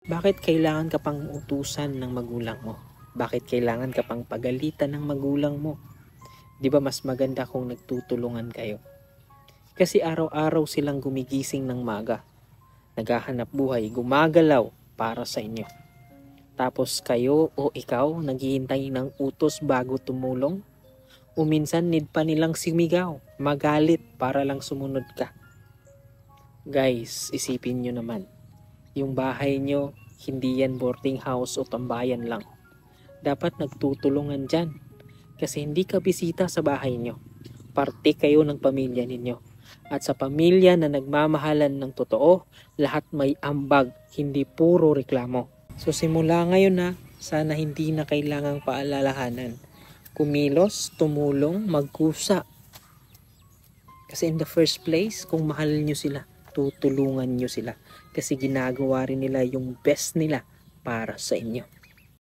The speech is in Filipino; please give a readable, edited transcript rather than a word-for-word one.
Bakit kailangan ka pang utusan ng magulang mo? Bakit kailangan ka pang pagalitan ng magulang mo? Di ba mas maganda kung nagtutulungan kayo? Kasi araw-araw silang gumigising ng maga, naghahanap buhay, gumagalaw para sa inyo. Tapos kayo o ikaw naghihintay ng utos bago tumulong? O minsan need pa nilang sumigaw, magalit para lang sumunod ka. Guys, isipin nyo naman, yung bahay nyo, hindi yan boarding house o tambayan lang. Dapat nagtutulungan dyan. Kasi hindi ka bisita sa bahay nyo. Parte kayo ng pamilya ninyo. At sa pamilya na nagmamahalan ng totoo, lahat may ambag, hindi puro reklamo. So simula ngayon na, sana hindi na kailangang paalalahanan. Kumilos, tumulong, magkusa. Kasi in the first place, kung mahal nyo sila, tutulungan nyo sila. Kasi ginagawa rin nila yung best nila para sa inyo.